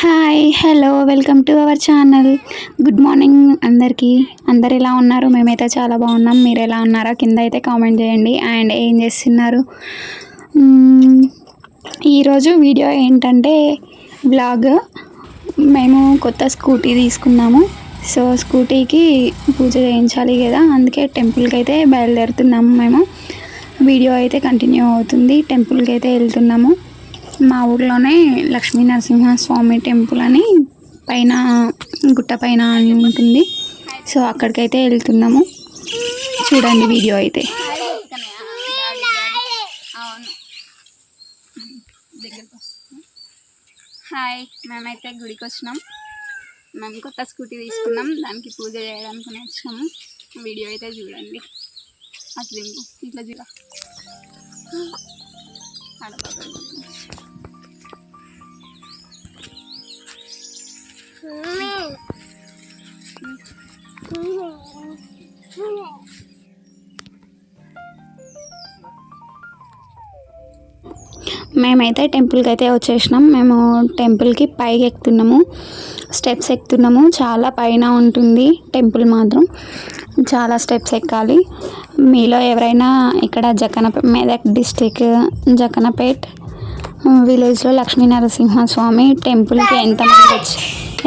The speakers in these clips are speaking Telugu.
Hi hello welcome to our channel. Good morning అందరికీ. అందరు ఎలా ఉన్నారు? మేమైతే చాలా బాగున్నాం. మీరు ఎలా ఉన్నారో కింద అయితే కామెంట్ చేయండి. అండ్ ఏం చేస్తున్నారు? ఈరోజు వీడియో ఏంటంటే బ్లాగ్. మేము కొత్త స్కూటీ తీసుకున్నాము. సో స్కూటీకి పూజ చేయించాలి కదా, అందుకే టెంపుల్కి అయితే బయలుదేరుతున్నాము. మేము వీడియో అయితే కంటిన్యూ అవుతుంది. టెంపుల్కి అయితే వెళ్తున్నాము. మా ఊర్లోనే లక్ష్మీ నరసింహస్వామి టెంపుల్ అని పైన గుట్ట పైన అని ఉంటుంది. సో అక్కడికైతే వెళ్తున్నాము. చూడండి వీడియో అయితే. హాయ్, మేమైతే గుడికి వచ్చినాం. మేము కొత్త స్కూటీ తీసుకున్నాం, దానికి పూజ చేయడానికి వచ్చినాము. వీడియో అయితే చూడండి. అట్లా ఇట్లా చూడ మేమైతే టెంపుల్కి అయితే వచ్చేసినాం. మేము టెంపుల్కి పైకి ఎక్కుతున్నాము, స్టెప్స్ ఎక్కుతున్నాము. చాలా పైన ఉంటుంది టెంపుల్, మాత్రం చాలా స్టెప్స్ ఎక్కాలి. మీలో ఎవరైనా ఇక్కడ మెదక్ డిస్టిక్ జకనపేట్ విలేజ్లో లక్ష్మీ నరసింహస్వామి టెంపుల్కి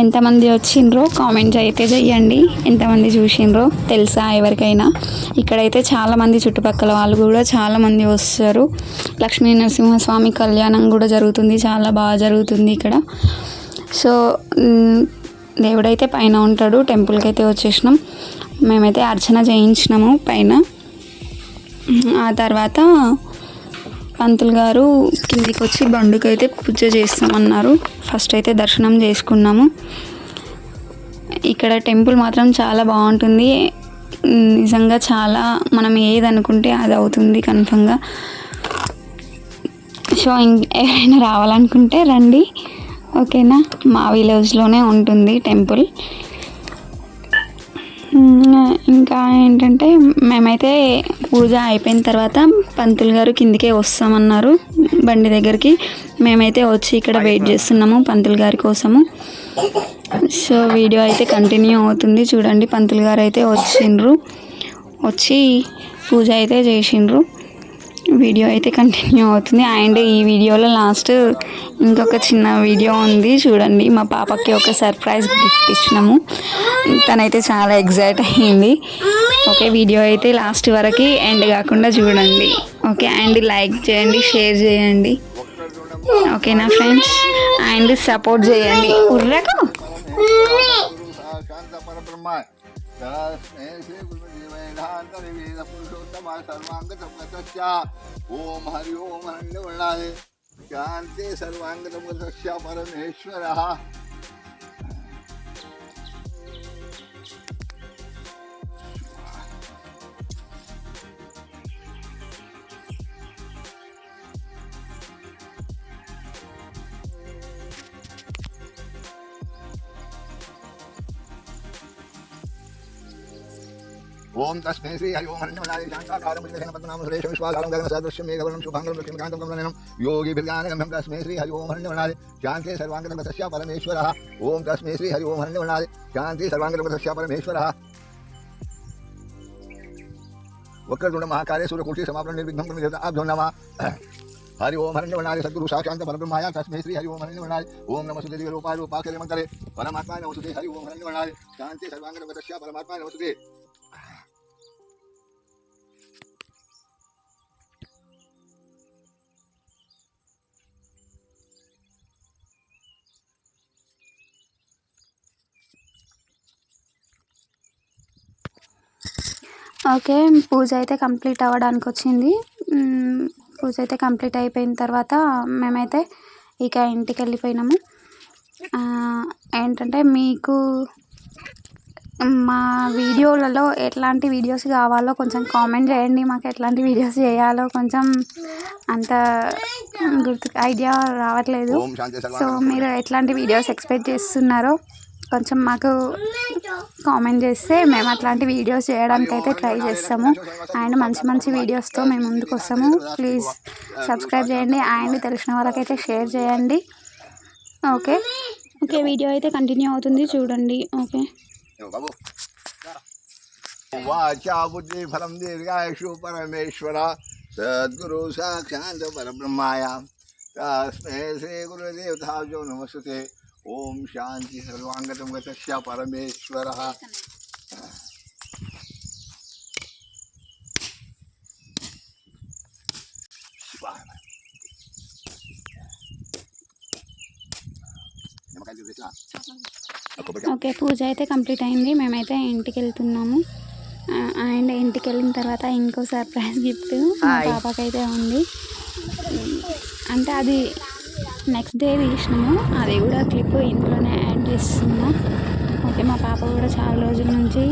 ఎంతమంది వచ్చిండ్రో కామెంట్ అయితే చెయ్యండి. ఎంతమంది చూసిండ్రో తెలుసా ఎవరికైనా? ఇక్కడైతే చాలామంది చుట్టుపక్కల వాళ్ళు కూడా చాలామంది వస్తారు. లక్ష్మీ నరసింహస్వామి కళ్యాణం కూడా జరుగుతుంది, చాలా బాగా జరుగుతుంది ఇక్కడ. సో దేవుడైతే పైన ఉంటాడు. టెంపుల్కి అయితే వచ్చేసినాం. మేమైతే అర్చన చేయించినాము పైన. ఆ తర్వాత పంతులు గారు కిందికి వచ్చి బండుకైతే పూజ చేస్తామన్నారు. ఫస్ట్ అయితే దర్శనం చేసుకున్నాము. ఇక్కడ టెంపుల్ మాత్రం చాలా బాగుంటుంది. నిజంగా చాలా, మనం ఏది అనుకుంటే అది అవుతుంది కన్ఫర్మ్గా. సో ఎవరైనా రావాలనుకుంటే రండి, ఓకేనా? మా విలేజ్లోనే ఉంటుంది టెంపుల్. ఇంకా ఏంటంటే మేమైతే పూజ అయిపోయిన తర్వాత పంతులు గారు కిందికే వస్తామన్నారు బండి దగ్గరికి. మేమైతే వచ్చి ఇక్కడ వెయిట్ చేస్తున్నాము పంతులు గారి కోసము. సో వీడియో అయితే కంటిన్యూ అవుతుంది చూడండి. పంతులు గారు అయితే వచ్చి పూజ అయితే చేసిండ్రు. వీడియో అయితే కంటిన్యూ అవుతుంది. అండ్ ఈ వీడియోలో లాస్ట్ ఇంకొక చిన్న వీడియో ఉంది చూడండి. మా పాపకి ఒక సర్ప్రైజ్ గిఫ్ట్ ఇచ్చినాము. తనైతే చాలా ఎగ్జైట్ అయ్యింది. ఓకే, వీడియో అయితే లాస్ట్ వరకు ఎండ్ కాకుండా చూడండి. ఓకే, అండ్ లైక్ చేయండి, షేర్ చేయండి, ఓకేనా ఫ్రెండ్స్? అండ్ సపోర్ట్ చేయండి. ఉర్రకు ఓం హరి ఓం అన్నీ ఉన్నది. శాంతి సర్వాంగతముద్రస్య పరమేశ్వర. ఓం తస్మై శ్రీ హరి ఓం హరిణ్యమనాది శాంతాకారం పద్మనాభం సురేష విశ్వాకారం గగన సదృశ్యం మేఘవర్ణం శుభాంగం లక్ష్మీకాంతం కమలనయనం యోగి బిర్గానగమ్యం తస్మై శ్రీ హరి ఓం హరిణ్యమనాది శాంతి సర్వాంగతముద్రస్య పరమేశ్వర. ఓం తస్మై శ్రీ హరి ఓం హరిణ్యమనాది శాంతి సర్వాంగతముద్రస్య పరమేశ్వర. వక్రతుండ మహాకార్య సూర్యకోటి సమాప్తం నిర్విఘ్నం కురు నమః. హరి ఓం హరిణ్యమనాది సద్గురు సాక్షాంత పరబ్రహ్మాయ తస్మై శ్రీ హరి ఓం హరిణ్యమనాది. ఓం నమస్తే దివ్య రూపాయ రూపాక్షరే మంత్రే పరమాత్మాయ నమస్తే. హరి ఓం హరిణ్యమనాది శాంతి సర్వాంగతముద్రస్య పరమాత్మాయ నమస్తే. ఓకే, పూజ అయితే కంప్లీట్ అవ్వడానికి వచ్చింది. పూజ అయితే కంప్లీట్ అయిపోయిన తర్వాత మేమైతే ఇక ఇంటికి వెళ్ళిపోయినాము. ఏంటంటే మీకు మా వీడియోలలో ఎట్లాంటి వీడియోస్ కావాలో కొంచెం కామెంట్ చేయండి. మాకు ఎట్లాంటి వీడియోస్ చేయాలో కొంచెం అంత ఐడియా రావట్లేదు. సో మీరు ఎట్లాంటి వీడియోస్ ఎక్స్పెక్ట్ చేస్తున్నారో కొంచెం మాకు కామెంట్ చేస్తే మేము అట్లాంటి వీడియోస్ చేయడానికి అయితే ట్రై చేస్తాము. అండ్ మంచి మంచి వీడియోస్తో మేము ముందుకు వస్తాము. ప్లీజ్ సబ్స్క్రైబ్ చేయండి. అండ్ తెలిసిన వాళ్ళకైతే షేర్ చేయండి. ఓకే, ఓకే, వీడియో అయితే కంటిన్యూ అవుతుంది, చూడండి. ఓకే. బాబు వాచా బుద్ధి ఫలం దీర్ఘాయుషు పరమేశ్వర సద్గురు సాక్షాత్ పరబ్రహ్మాయ తస్మై శ్రీ గురుదేవతాభ్యో నమస్తే. ఓం శాంతి సర్వాంగతం గతస్య పరమేశ్వర. ఓకే, పూజ అయితే కంప్లీట్ అయింది. మేమైతే ఇంటికి వెళ్తున్నాము. అండ్ ఇంటికి వెళ్ళిన తర్వాత ఇంకో సర్ప్రైజ్ గిఫ్ట్ మా పాపకైతే ఉంది. అంటే అది నెక్స్ట్ డే తీసినాము, అది కూడా క్లిప్ ఇంట్లోనే యాడ్ చేస్తున్నాం. ఓకే, మా పాప కూడా చాలా రోజుల నుంచి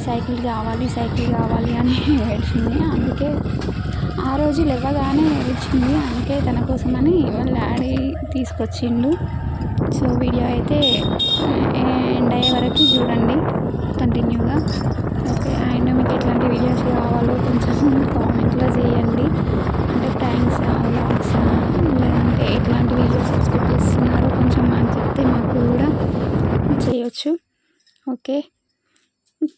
సైకిల్ కావాలి అని ఏడ్చింది. అందుకే ఆ రోజు లేవగానే ఏడ్చింది. అందుకే తన కోసమని వాళ్ళ డాడీ తీసుకొచ్చిండు. సో వీడియో అయితే ఎండ్ అయ్యే వరకు చూడండి కంటిన్యూగా. ఓకే, అండ్ మీకు ఎట్లాంటి వీడియోస్ కావాలో కొంచెం కామెంట్లో చేయండి. అంటే ప్రాంక్స్, వ్లాగ్స్, లేదంటే ఎట్లాంటి వీడియోస్ ఎక్స్పెక్ట్ చేస్తున్నారో కొంచెం మాకు చెప్తే మాకు కూడా చేయొచ్చు. Okay,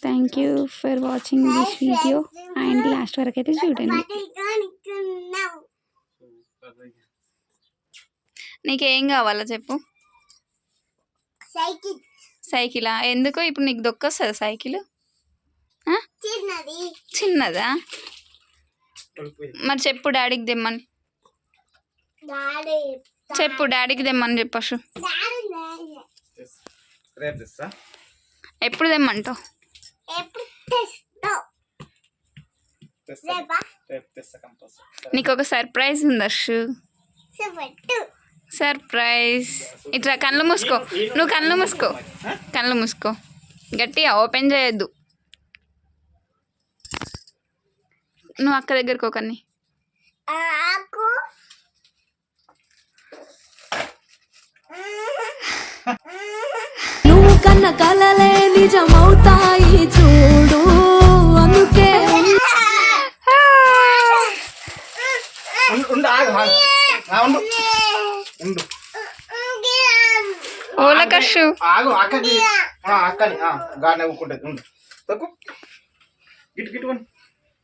thank you for watching this video and last వరకు అయితే చూడండి. నీకేం కావాలో చెప్పు. సైకిలా? ఎందుకు? ఇప్పుడు నీకు దొక్కొస్తుందా సైకిల్? చిన్నదా? మరి చెప్పు డాడీకి తెమ్మని. చెప్పు డాడీకి తెమ్మని చెప్పు. ఎప్పుడు తెమ్మంటావు? నీకు ఒక సర్ప్రైజ్ ఉంది అర్షు. సర్ప్రైజ్. ఇట్లా కళ్ళు మూసుకో. నువ్వు కళ్ళు మూసుకో గట్టిగా ఓపెన్ చేయొద్దు. నువ్వు అక్క దగ్గరకు ఒకరిని. నువ్వు కన్న కలలే నిజమవుతాయి చూడు. అందుకే ఓలకషు ఆగు అక్కని గాడి నవ్వుకుంటుంది. ఉండు తక్కు గిట్టు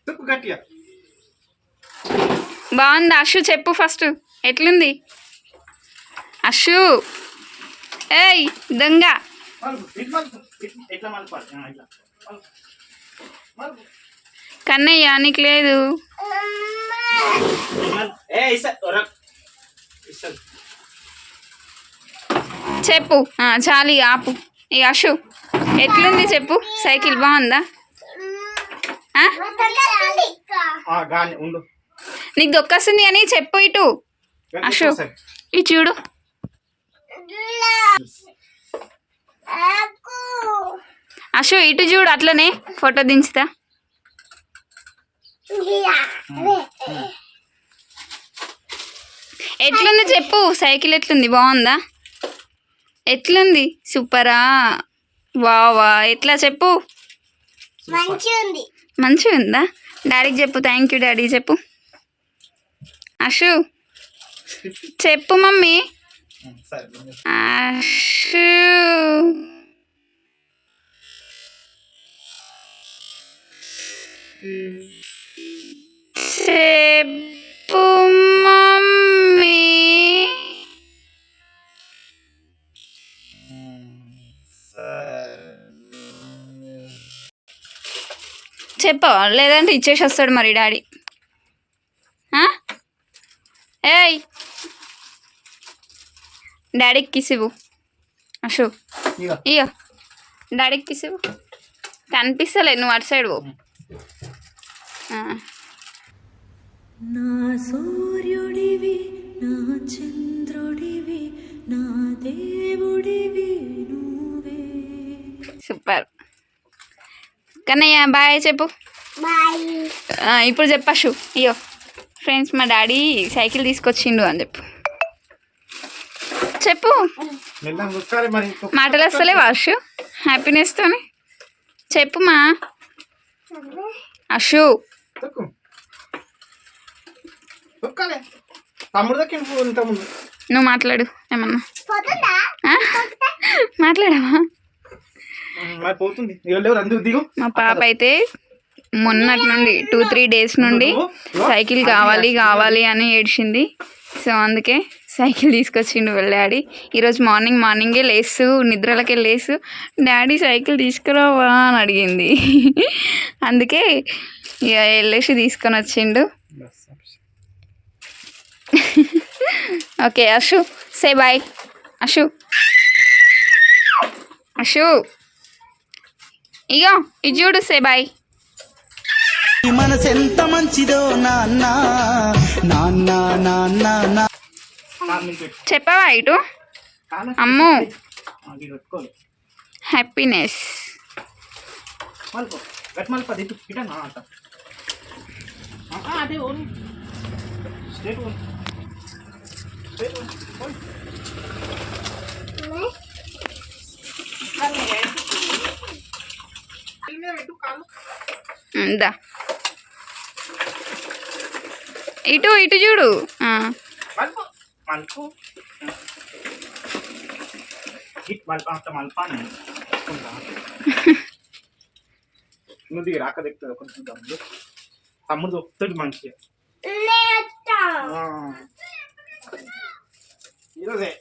తక్కు గట్టిగా. బాగుంది అషు. చెప్పు ఫస్ట్ ఎట్లుంది అషు? ఏయ్ దొంగ. కన్నయ్య నీకు లేదు. చెప్పు. చాలు ఆపు. ఈ అషు ఎట్లుంది చెప్పు. సైకిల్ బాగుందా? నీకు దొక్కొస్తుంది అని చెప్పు. ఇటు అషు ఇటు చూడు. అషు ఇటు చూడు, అట్లనే ఫోటో దించుతా. ఎట్లుంది చెప్పు. సైకిల్ ఎట్లుంది? బాగుందా? ఎట్లుంది? సూపరా? వావా. ఎట్లా చెప్పు. మంచిగా ఉందా? డాడీకి చెప్పు. థ్యాంక్ యూ డాడీ చెప్పు. అషు చెప్పు మమ్మీ. అషు చెప్పు మమ్మీ. చెప్పవా? లేదంటే ఇచ్చేసి వస్తాడు మరి డాడీ. ఏయ్ డాడీకి కిస్ ఇవ్వు అషు. ఇయ్యో డాడీకి కిస్ ఇవ్వు. కనిపిస్తలే, నువ్వు అటు సైడ్ పో. నా సూర్యుడివి, నా చంద్రుడివి, నా దేవుడివి నువ్వే. సూపర్. కన్నయ్య బాయ్ చెప్పు. ఇప్పుడు చెప్పు. అయ్యో ఫ్రెండ్స్, మా డాడీ సైకిల్ తీసుకొచ్చిండు అని చెప్పు. మాటలు వస్తలే అషు హ్యాపీనెస్తో. చెప్పు మా అషు. తమ్ముడు దక్కింది. నువ్వు మాట్లాడు ఏమన్నా. మాట్లాడవా? మరి పోతుంది ఎవరు అందుకు దిగు. మా పాప అయితే మొన్నటి నుండి 2-3 డేస్ నుండి సైకిల్ కావాలి కావాలి అని ఏడ్చింది. సో అందుకే సైకిల్ తీసుకొచ్చిండు వాళ్ళ డాడీ. ఈరోజు మార్నింగే లేసు, నిద్రలకే లేసు, డాడీ సైకిల్ తీసుకురావా అని అడిగింది. అందుకే ఇక వెళ్ళేసి తీసుకొని వచ్చిండు. Okay Ashu say bye. Ashu ఇగో ఇది చూడు, సే బాయ్. మనసెంత మంచిదో నాన్న నాన్న నాన్న నా చెప్పవా ఇటు? అమ్మో హ్యాపీనెస్. అదే ఓన్ స్ట్రేట్ ఓన్ దా ఇటు చూడు. మలుపు అంత మల్పానే నువ్వు దిగి రాక దిగుతుంది కొంచెం తమ్ముడు దొక్కుతాడు మంచిగా ఈరోజే